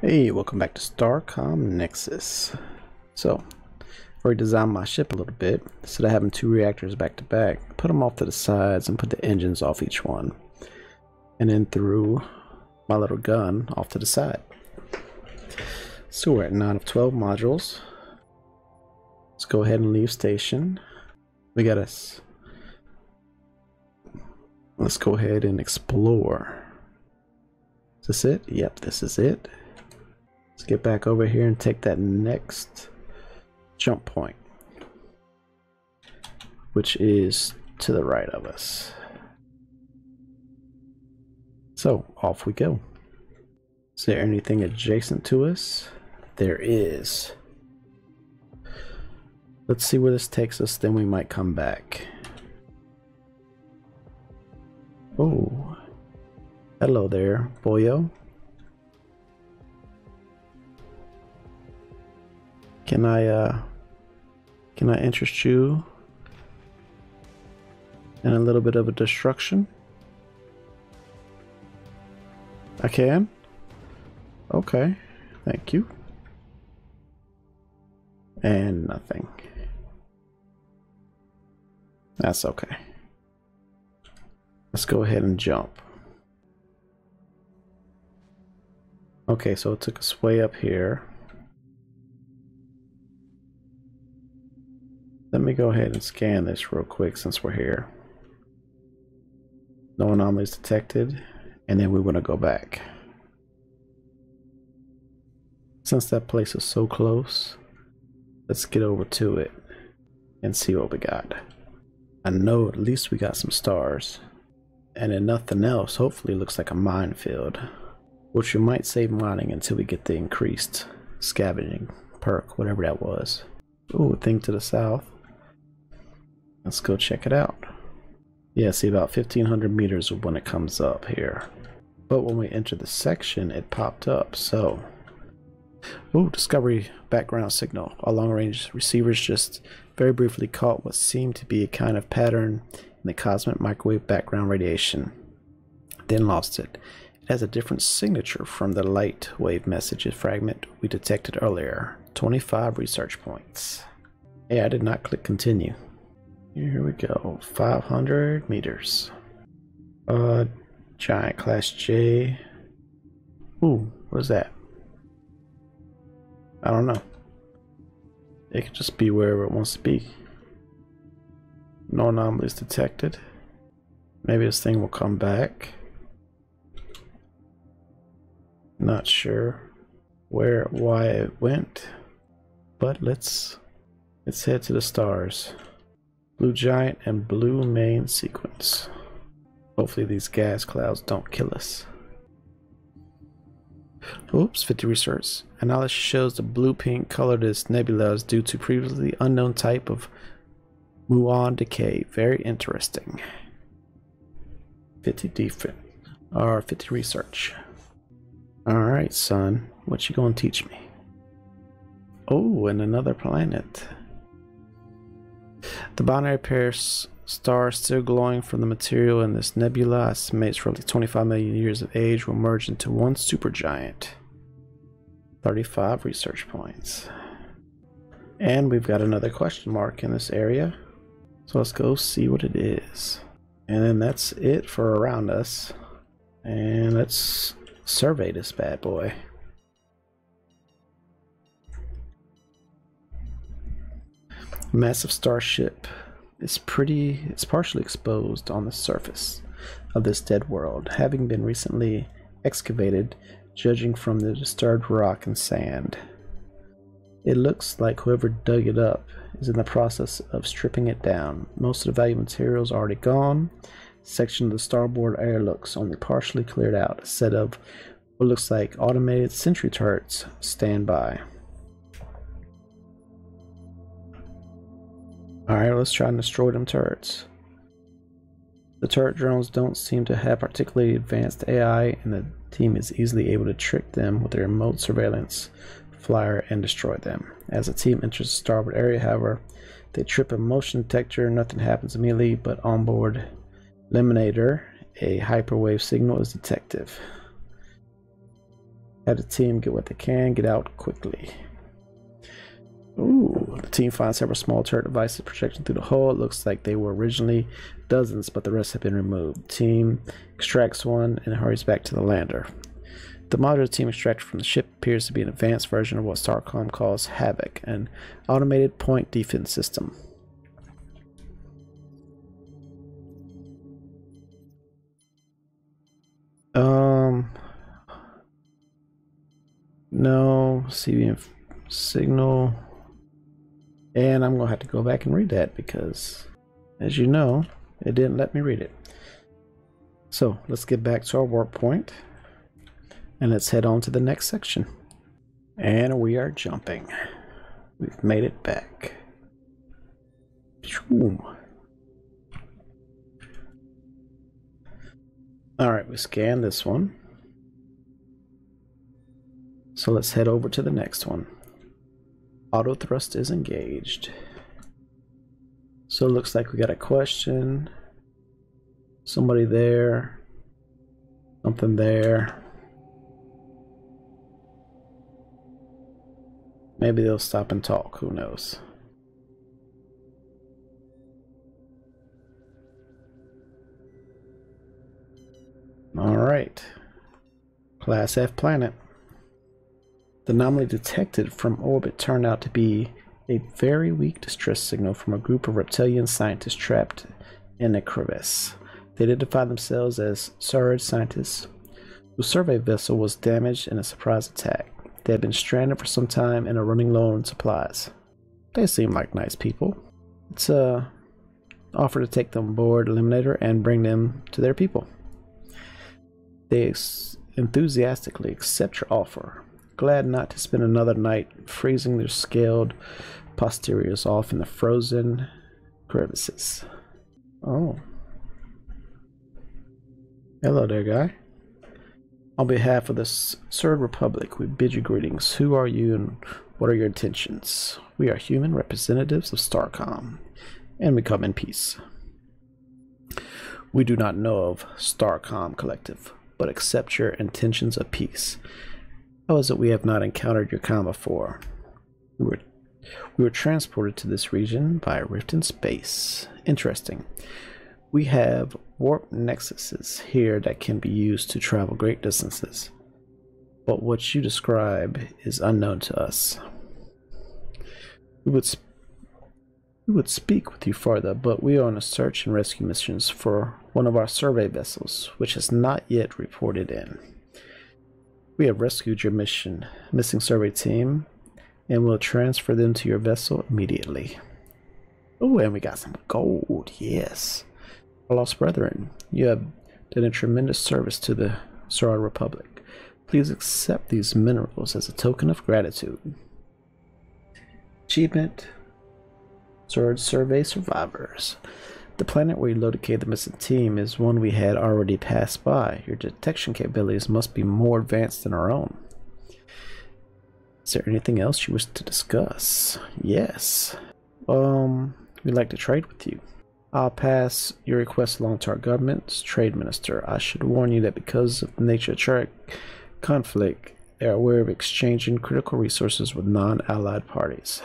Hey, welcome back to Starcom Nexus. So, I redesigned my ship a little bit. Instead of having two reactors back to back, put them off to the sides and put the engines off each one. And then threw my little gun off to the side. So we're at 9 of 12 modules. Let's go ahead and leave station. We got us. Let's go ahead and explore. Is this it? Yep, this is it. Let's get back over here and take that next jump point, which is to the right of us. So off we go. Is there anything adjacent to us? There is. Let's see where this takes us, then we might come back. Oh, hello there, boyo. Can I interest you in a little bit of a destruction? I can? Okay, thank you. And nothing. That's okay. Let's go ahead and jump. Okay, so it took us way up here. Let me go ahead and scan this real quick since we're here. No anomalies detected, and then we want to go back. Since that place is so close, let's get over to it and see what we got. I know at least we got some stars, and then nothing else hopefully looks like a minefield, which we might save mining until we get the increased scavenging perk, whatever that was. Ooh, a thing to the south. Let's go check it out. Yeah, see, about 1500 meters when it comes up here. But when we enter the section, it popped up, so. Ooh, discovery background signal. Our long-range receivers just very briefly caught what seemed to be a kind of pattern in the cosmic microwave background radiation. Then lost it. It has a different signature from the light wave message fragment we detected earlier. 25 research points. Hey, I did not click continue. Here we go. 500 meters. Giant class J. Ooh, what is that? I don't know. It could just be wherever it wants to be. No anomalies detected. Maybe this thing will come back. Not sure why it went, but let's head to the stars. Blue giant and blue main sequence. Hopefully these gas clouds don't kill us. Oops, 50 research. Analysis shows the blue-pink color of this nebula is due to previously unknown type of muon decay. Very interesting. 50 defense, or 50 research. Alright, son. What you gonna teach me? Oh, and another planet. The binary pair star still glowing from the material in this nebula, estimates roughly 25 million years of age, will merge into one supergiant. 35 research points. And we've got another question mark in this area. So let's go see what it is. And then that's it for around us. And let's survey this bad boy. Massive starship. It's partially exposed on the surface of this dead world, having been recently excavated, judging from the disturbed rock and sand. It looks like whoever dug it up is in the process of stripping it down. Most of the valuable materials are already gone. Section of the starboard air looks only partially cleared out. A set of what looks like automated sentry turrets stand by. Alright, let's try and destroy them turrets. The turret drones don't seem to have particularly advanced AI, and the team is easily able to trick them with their remote surveillance flyer and destroy them. As the team enters the starboard area, however, they trip a motion detector. Nothing happens immediately, but onboard Eliminator, a hyperwave signal is detected. Have the team get what they can, get out quickly. Ooh, the team finds several small turret devices projecting through the hull. It looks like they were originally dozens, but the rest have been removed. Team extracts one and hurries back to the lander. The module the team extracted from the ship appears to be an advanced version of what Starcom calls Havoc, an automated point defense system. No, CBM signal. And I'm going to have to go back and read that because, as you know, it didn't let me read it. So let's get back to our warp point and let's head on to the next section. And we are jumping. We've made it back. Alright, we scanned this one. So let's head over to the next one. Auto thrust is engaged. So it looks like we got a question. Somebody there. Something there. Maybe they'll stop and talk, who knows. Alright. Class F planet. The anomaly detected from orbit turned out to be a very weak distress signal from a group of reptilian scientists trapped in a crevice. They identified themselves as Surge scientists whose survey vessel was damaged in a surprise attack. They had been stranded for some time and are running low on supplies. They seem like nice people. It's offer to take them aboard Eliminator and bring them to their people. They enthusiastically accept your offer, glad not to spend another night freezing their scaled posteriors off in the frozen crevices. Oh. Hello there, guy. On behalf of the Third Republic, we bid you greetings. Who are you and what are your intentions? We are human representatives of Starcom, and we come in peace. We do not know of Starcom Collective, but accept your intentions of peace. How is it we have not encountered your kind before? We were transported to this region by a rift in space. Interesting. We have warp nexuses here that can be used to travel great distances. But what you describe is unknown to us. We would speak with you further, but we are on a search and rescue missions for one of our survey vessels, which has not yet reported in. We have rescued your missing survey team, and will transfer them to your vessel immediately. Oh, and we got some gold, yes. Our lost brethren, you have done a tremendous service to the Third Republic. Please accept these minerals as a token of gratitude. Achievement: Third Survey Survivors. The planet where you located the missing team is one we had already passed by. Your detection capabilities must be more advanced than our own. Is there anything else you wish to discuss? Yes. We'd like to trade with you. I'll pass your request along to our government's trade minister. I should warn you that because of the nature of trade conflict, they are aware of exchanging critical resources with non-allied parties.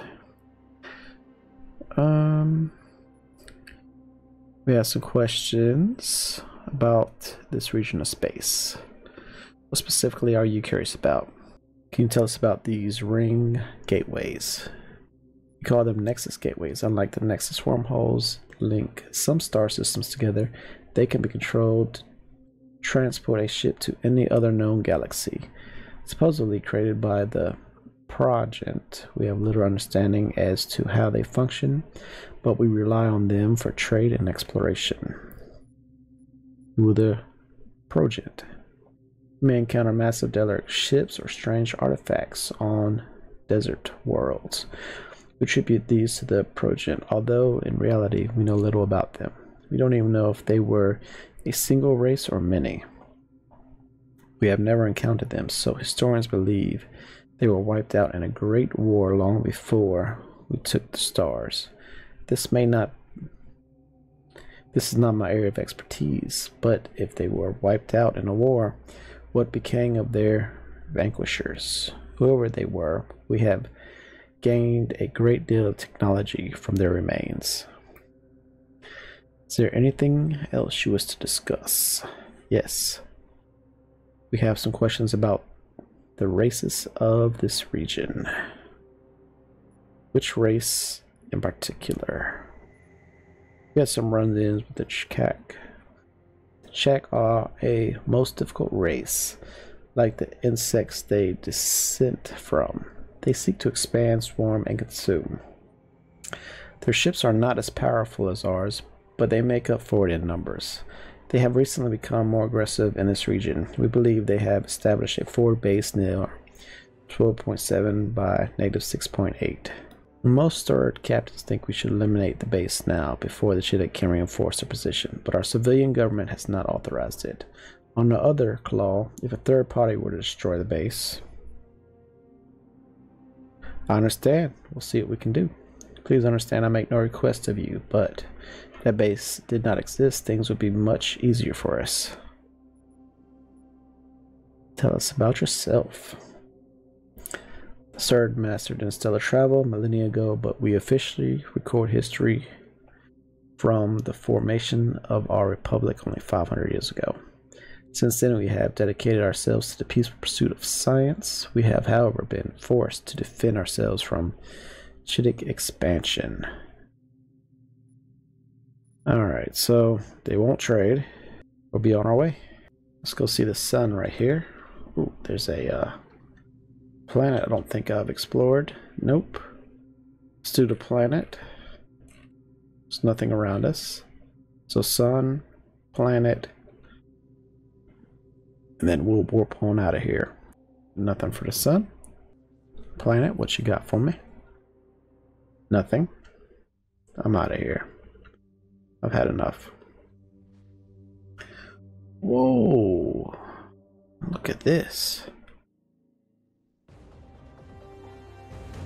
We have some questions about this region of space. What specifically are you curious about? Can you tell us about these ring gateways? We call them Nexus gateways. Unlike the Nexus wormholes link some star systems together, they can be controlled to transport a ship to any other known galaxy. Supposedly created by the Progent, we have little understanding as to how they function, but we rely on them for trade and exploration. Who are the Progent? You may encounter massive derelict ships or strange artifacts on desert worlds. We attribute these to the Progent, although in reality we know little about them. We don't even know if they were a single race or many. We have never encountered them, so historians believe they were wiped out in a great war long before we took the stars. This is not my area of expertise, but if they were wiped out in a war, what became of their vanquishers. Whoever they were, we have gained a great deal of technology from their remains. Is there anything else you wish to discuss? Yes. We have some questions about the races of this region. Which race in particular? We had some run-ins with the Chak. The Chak are a most difficult race. Like the insects they descend from, they seek to expand, swarm, and consume. Their ships are not as powerful as ours, but they make up for it in numbers. They have recently become more aggressive in this region. We believe they have established a forward base near 12.7 by -6.8. Most third captains think we should eliminate the base now before the Chittick can reinforce their position, but our civilian government has not authorized it. On the other claw, if a third party were to destroy the base. I understand. We'll see what we can do. Please understand I make no request of you, but if that base did not exist, things would be much easier for us. Tell us about yourself. The Third mastered interstellar travel millennia ago, but we officially record history from the formation of our republic only 500 years ago. Since then, we have dedicated ourselves to the peaceful pursuit of science. We have, however, been forced to defend ourselves from Chittick expansion. Alright, so they won't trade. We'll be on our way. Let's go see the sun right here. Ooh, there's a planet I don't think I've explored. Nope. Let's do the planet. There's nothing around us. So sun, planet, and then we'll warp on out of here. Nothing for the sun. Planet, what you got for me? Nothing. I'm out of here. I've had enough. Whoa. Look at this.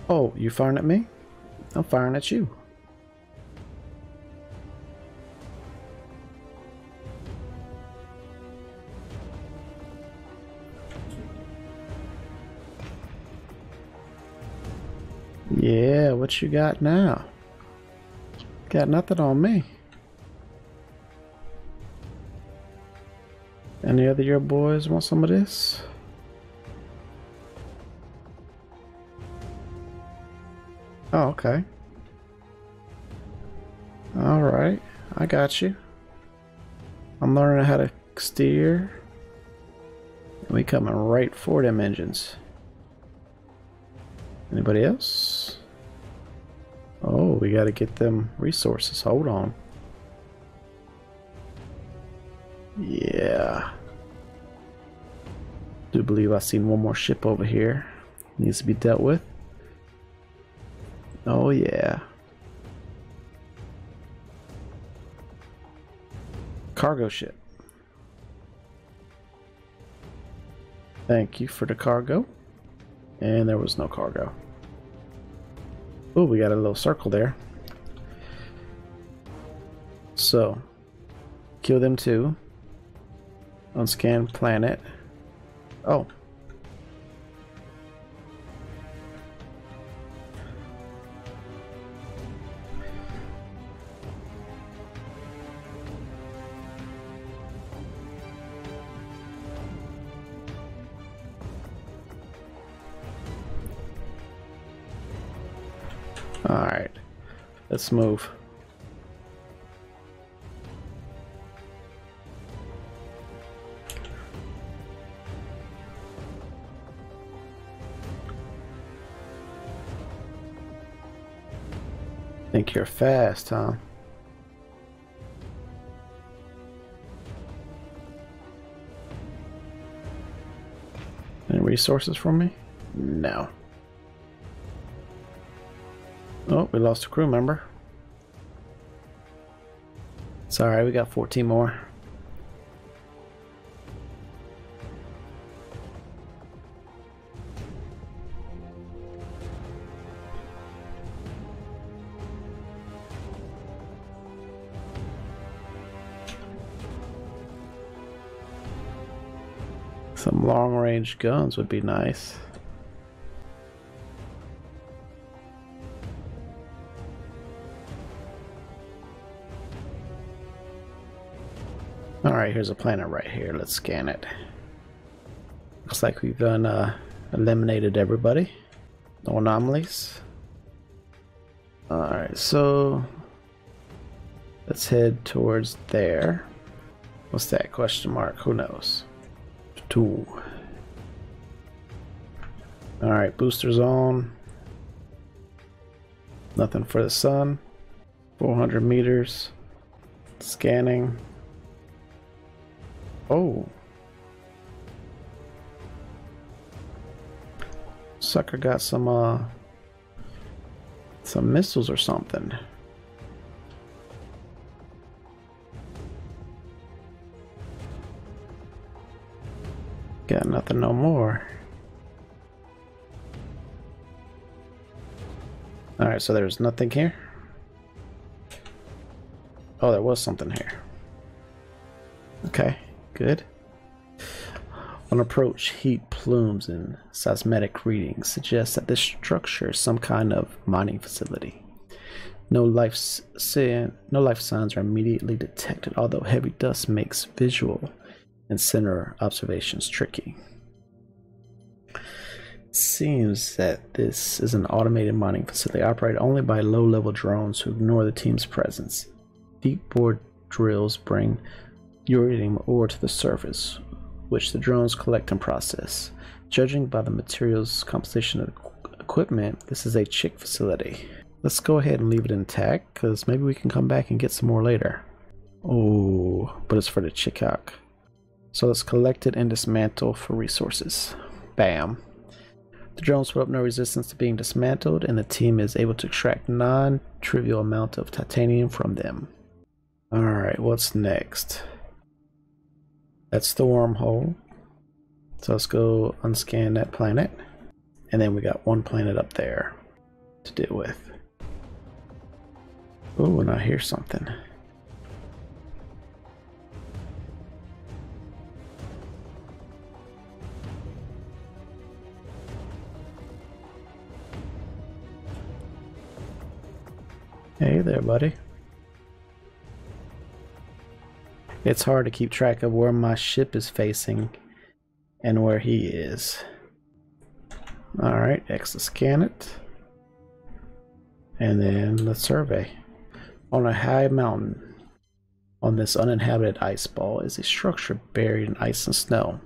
Oh, you firing at me? I'm firing at you. Yeah, what you got now? Got nothing on me. Any other your boys want some of this? Oh, okay. Alright, I got you. I'm learning how to steer. And we coming right for them engines. Anybody else? Oh, we gotta get them resources. Hold on. Yeah. Do believe I seen one more ship over here. Needs to be dealt with. Oh yeah. Cargo ship. Thank you for the cargo. And there was no cargo. Oh, we got a little circle there. So, kill them too. Unscan planet. Oh. Alright, let's move. Think you're fast, huh? Any resources for me? No. Oh, we lost a crew member. It's alright, we got 14 more. Some long-range guns would be nice. Alright, here's a planet right here. Let's scan it. Looks like we've done eliminated everybody. No anomalies. Alright, so let's head towards there. What's that question mark? Who knows? 2. Alright, boosters on. Nothing for the sun. 400 meters. Scanning. Oh. Sucker got some missiles or something. Got nothing no more. Alright, so there's nothing here. Oh, there was something here. Okay, good. On approach, heat plumes and seismic readings suggest that this structure is some kind of mining facility. No life signs are immediately detected, although heavy dust makes visual and center observations tricky. It seems that this is an automated mining facility operated only by low-level drones who ignore the team's presence. Deep bore drills bring uranium ore to the surface, which the drones collect and process. Judging by the materials composition of the equipment, this is a chick facility. Let's go ahead and leave it intact, because maybe we can come back and get some more later. Oh, but it's for the Chicok. So let's collect it and dismantle for resources. Bam. The drones put up no resistance to being dismantled, and the team is able to extract non-trivial amount of titanium from them. Alright, what's next? That's the wormhole. So let's go unscan that planet. And then we got one planet up there to deal with. Oh, and I hear something. Hey there, buddy. It's hard to keep track of where my ship is facing and where he is. Alright, X to scan it. And then let's survey. On a high mountain on this uninhabited ice ball is a structure buried in ice and snow.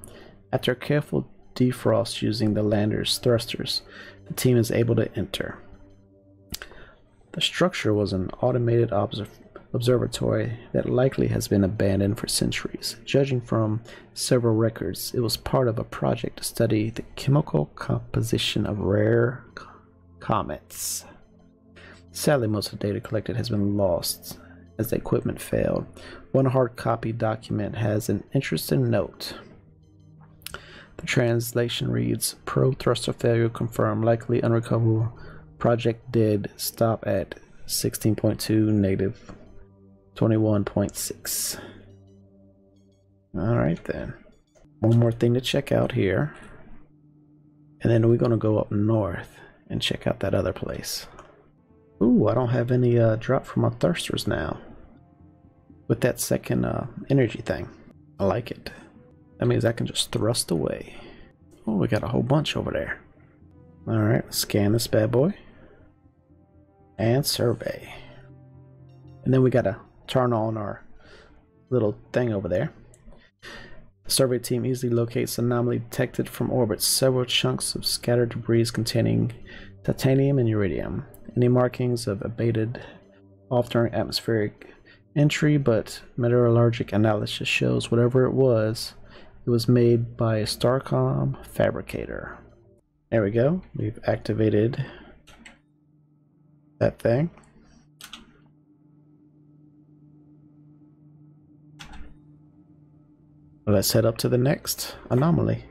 After a careful defrost using the lander's thrusters, the team is able to enter. The structure was an automated observatory that likely has been abandoned for centuries. Judging from several records, it was part of a project to study the chemical composition of rare comets. Sadly, most of the data collected has been lost as the equipment failed. One hard copy document has an interesting note. The translation reads, "Probe thruster failure confirmed, likely unrecoverable. Project dead. Stop at 16.2 negative 21.6. Alright then. One more thing to check out here. And then we're going to go up north and check out that other place. Ooh, I don't have any drop from my thrusters now. With that second energy thing. I like it. That means I can just thrust away. Oh, we got a whole bunch over there. Alright, scan this bad boy. And survey. And then we gotta turn on our little thing over there. The survey team easily locates anomaly detected from orbit. Several chunks of scattered debris containing titanium and uridium. Any markings of abated off during atmospheric entry, but meteorologic analysis shows whatever it was made by a Starcom fabricator. There we go. We've activated that thing. Let's head up to the next anomaly.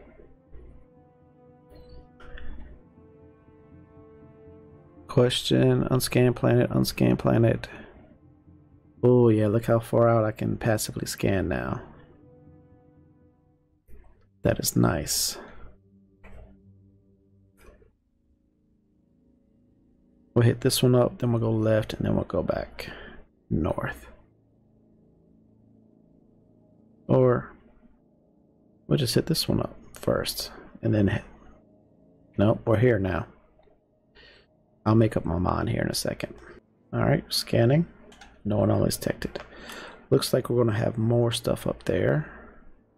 Question, unscanned planet, unscanned planet. Oh yeah, look how far out I can passively scan now. That is nice. We'll hit this one up, then we'll go left, and then we'll go back north. Or we'll just hit this one up first, and then nope, we're here now. I'll make up my mind here in a second. Alright, scanning. No anomalies detected. Looks like we're going to have more stuff up there.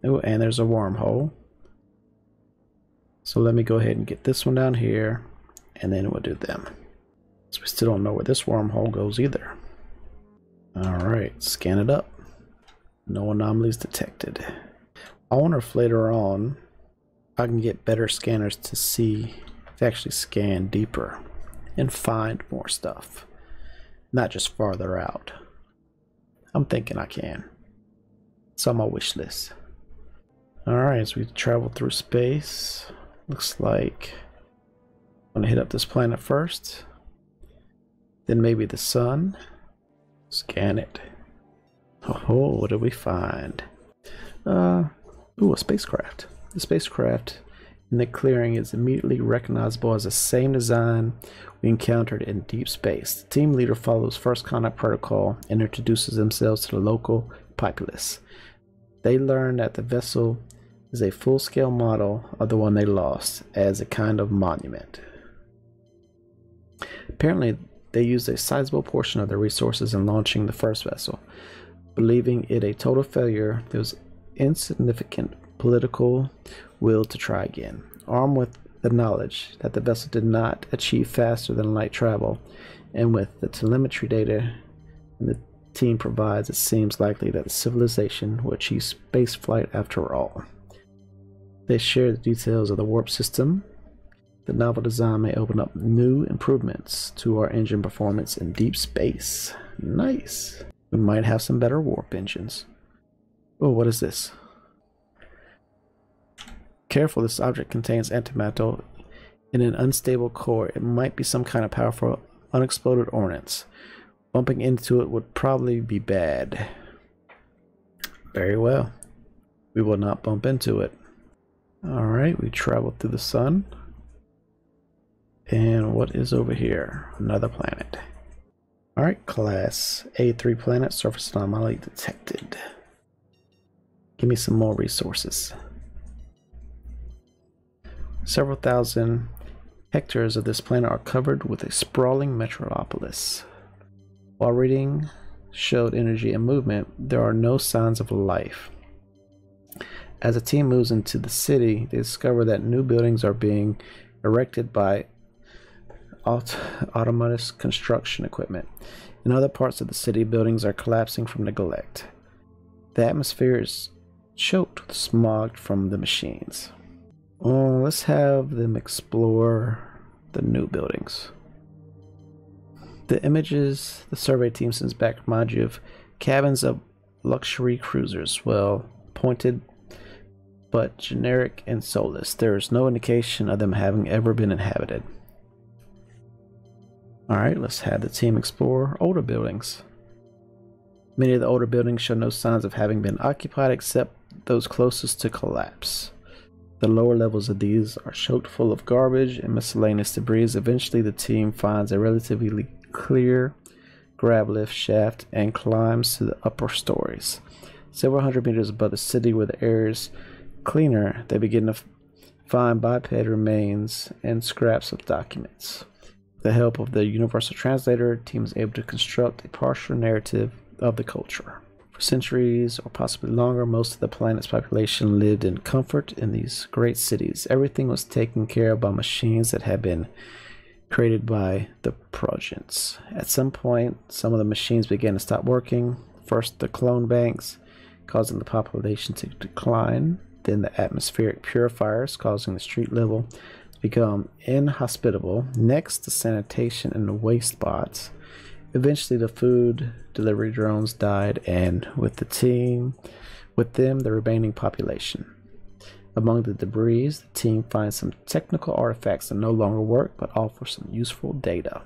Oh, and there's a wormhole. So let me go ahead and get this one down here, and then we'll do them. So we still don't know where this wormhole goes either. Alright, scan it up. No anomalies detected. I wonder if later on I can get better scanners to see, to actually scan deeper and find more stuff, not just farther out. I'm thinking I can. It's on my wish list. Alright, as we travel through space, looks like I'm gonna hit up this planet first, then maybe the sun. Scan it. Oh, what did we find? Ooh, a spacecraft. The spacecraft in the clearing is immediately recognizable as the same design we encountered in deep space. The team leader follows first contact protocol and introduces themselves to the local populace. They learn that the vessel is a full-scale model of the one they lost as a kind of monument. Apparently, they used a sizable portion of their resources in launching the first vessel. Believing it a total failure, there was insignificant political will to try again. Armed with the knowledge that the vessel did not achieve faster than light travel, and with the telemetry data the team provides, it seems likely that the civilization will achieve spaceflight after all. They share the details of the warp system. The novel design may open up new improvements to our engine performance in deep space. Nice. We might have some better warp engines. Oh, what is this? Careful, this object contains antimatter in an unstable core. It might be some kind of powerful unexploded ordnance. Bumping into it would probably be bad. Very well. We will not bump into it. Alright, we traveled through the sun. And what is over here? Another planet. Alright, class A3 planet, surface anomaly detected. Give me some more resources. Several thousand hectares of this planet are covered with a sprawling metropolis. While reading showed energy and movement, there are no signs of life. As the team moves into the city, they discover that new buildings are being erected by autonomous construction equipment. In other parts of the city, buildings are collapsing from neglect. The atmosphere is choked with smog from the machines. Let's have them explore the new buildings. The images the survey team sends back remind you of cabins of luxury cruisers, well pointed but generic and soulless. There is no indication of them having ever been inhabited. Alright, let's have the team explore older buildings. Many of the older buildings show no signs of having been occupied except those closest to collapse. The lower levels of these are choked full of garbage and miscellaneous debris. Eventually the team finds a relatively clear grab lift shaft and climbs to the upper stories. Several hundred meters above the city, where the air is cleaner, they begin to find biped remains and scraps of documents. With the help of the universal translator, the team is able to construct a partial narrative of the culture. For centuries, or possibly longer, most of the planet's population lived in comfort in these great cities. Everything was taken care of by machines that had been created by the progents. At some point, some of the machines began to stop working. First, the clone banks, causing the population to decline. Then the atmospheric purifiers, causing the street level to become inhospitable. Next, the sanitation and the waste bots. Eventually, the food delivery drones died, and with them, the remaining population. Among the debris, the team finds some technical artifacts that no longer work, but offer some useful data.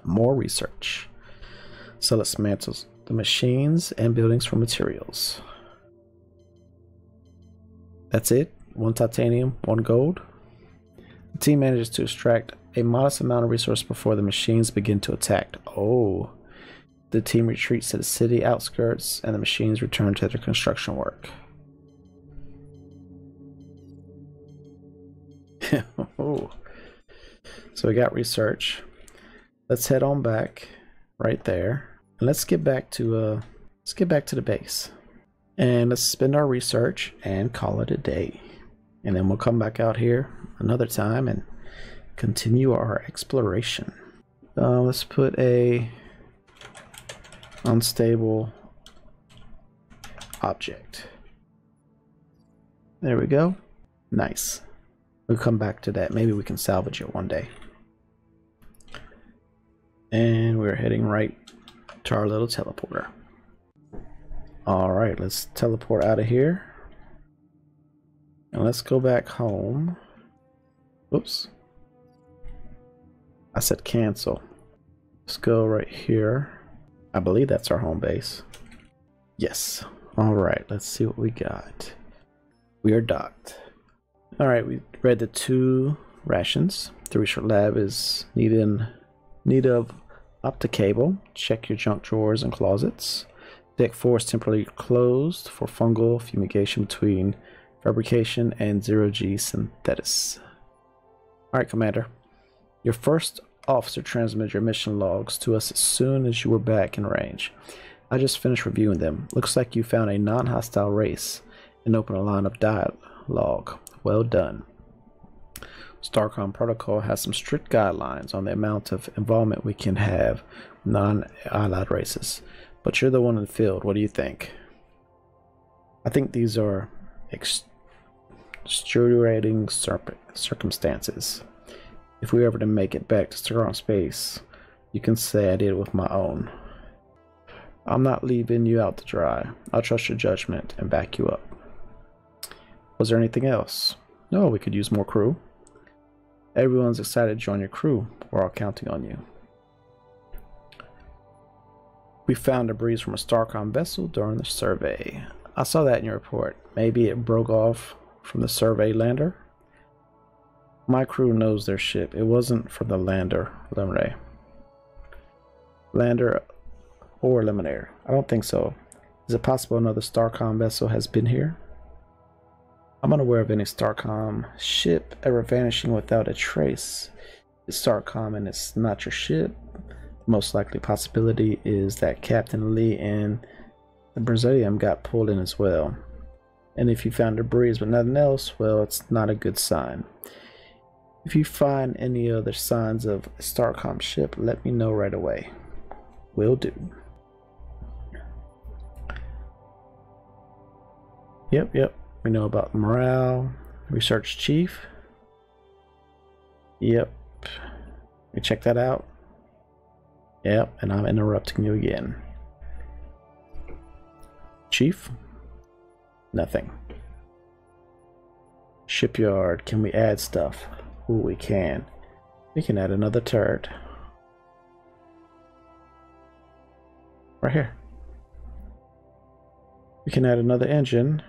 More research. So let's dismantle the machines and buildings for materials. That's it? 1 titanium, 1 gold? The team manages to extract a modest amount of resource before the machines begin to attack. Oh. The team retreats to the city outskirts and the machines return to their construction work. Oh. So we got research. Let's head on back right there. And let's get back to the base. And let's spend our research and call it a day. And then we'll come back out here another time and continue our exploration. Let's put a unstable object. There we go. Nice. We'll come back to that. Maybe we can salvage it one day. And we're heading right to our little teleporter. Alright, let's teleport out of here. And let's go back home. Oops. I said cancel. Let's go right here. I believe that's our home base. Yes. Alright, let's see what we got. We are docked. Alright, we read the 2 rations. The research lab is need of opticable. Check your junk drawers and closets. Deck 4 is temporarily closed for fungal fumigation between fabrication and 0G synthesis. Alright, Commander. Your first officer transmitted your mission logs to us as soon as you were back in range. I just finished reviewing them. Looks like you found a non-hostile race and opened a line of dialogue. Well done. Starcom protocol has some strict guidelines on the amount of involvement we can have with non-allied races. But you're the one in the field. What do you think? I think these are extenuating circumstances. If we ever to make it back to Starcom space, you can say I did it with my own. I'm not leaving you out to dry. I'll trust your judgment and back you up. Was there anything else? No, we could use more crew. Everyone's excited to join your crew. We're all counting on you. We found debris from a Starcom vessel during the survey. I saw that in your report. Maybe it broke off from the survey lander? My crew knows their ship. It wasn't from the lander, Luminaire. Lander or Luminaire? I don't think so. Is it possible another Starcom vessel has been here? I'm unaware of any Starcom ship ever vanishing without a trace. It's Starcom and it's not your ship. The most likely possibility is that Captain Lee and the Brazilian got pulled in as well. And if you found debris but nothing else, well, it's not a good sign. If you find any other signs of a Starcom ship, let me know right away. Will do. Yep. We know about morale. Research chief. Yep. We check that out. Yep, and I'm interrupting you again. Chief? Nothing. Shipyard. Can we add stuff? Ooh, we can. We can add another turret. Right here. We can add another engine.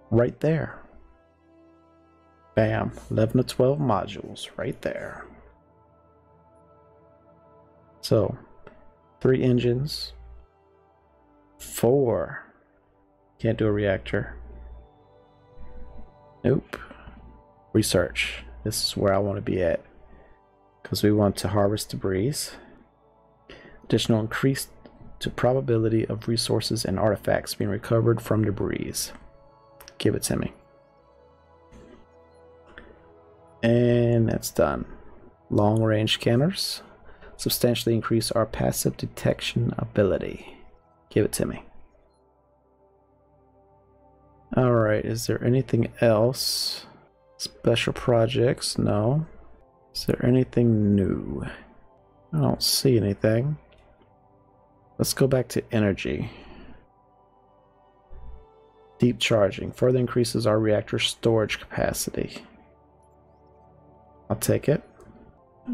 Right there. Bam. 11 to 12 modules right there. So, 3 engines. 4. Can't do a reactor. Nope. Research. This is where I want to be at. Because we want to harvest debris. Additional increase to probability of resources and artifacts being recovered from debris. Give it to me. And that's done. Long range scanners. Substantially increase our passive detection ability. Give it to me. Alright, is there anything else? Special projects? No. Is there anything new? I don't see anything. Let's go back to energy. Deep charging. Further increases our reactor storage capacity. I'll take it.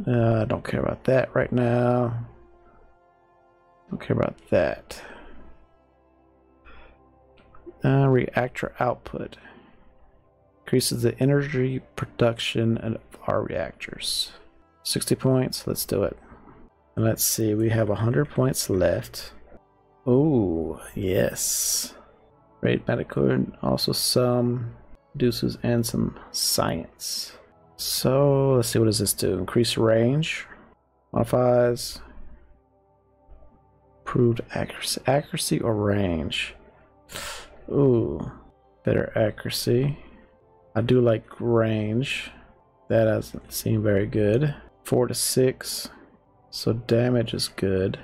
I don't care about that right now. Don't care about that. Reactor output. Increases the energy production of our reactors. 60 points, let's do it. And let's see, we have 100 points left. Oh, yes. Great medical, and also some reduces and some science. So let's see, what does this do? Increase range, modifies, improved accuracy or range. Ooh, better accuracy. I do like range. That doesn't seem very good. 4 to 6, so damage is good,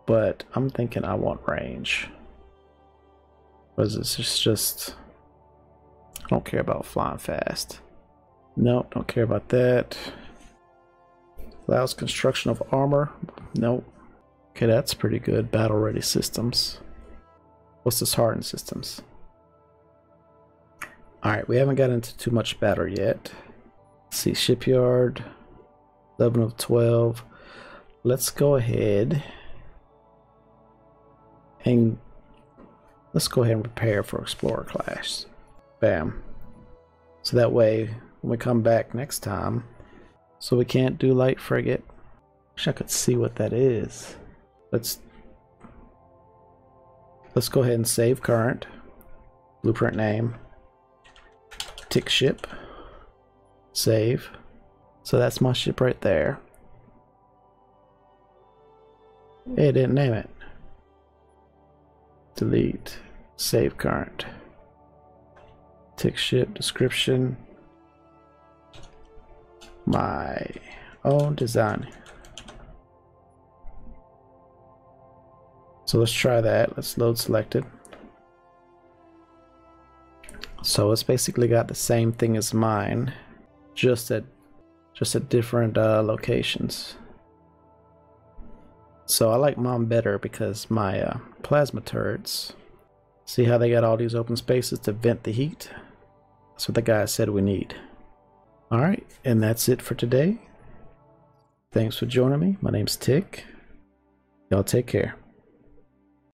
but I'm thinking I want range. What is this? It's just, I don't care about flying fast. Nope, don't care about that. Allows construction of armor. Nope. Okay, that's pretty good. Battle ready systems. What's this hardened systems? Alright, we haven't got into too much battle yet. Let's see, shipyard, 11 of 12. Let's go ahead and prepare for Explorer class. Bam. So that way, when we come back next time, so we can't do light frigate. Wish I could see what that is. Let's go ahead and save current. Blueprint name. Tick ship. Save. So that's my ship right there. It didn't name it. Delete. Save current. Tick ship description. My own design. So let's try that. Let's load selected. So it's basically got the same thing as mine, just at different locations. So I like mine better because my plasma turrets, see how they got all these open spaces to vent the heat? That's what the guy said we need. Alright, and that's it for today. Thanks for joining me. My name's Tick. Y'all take care.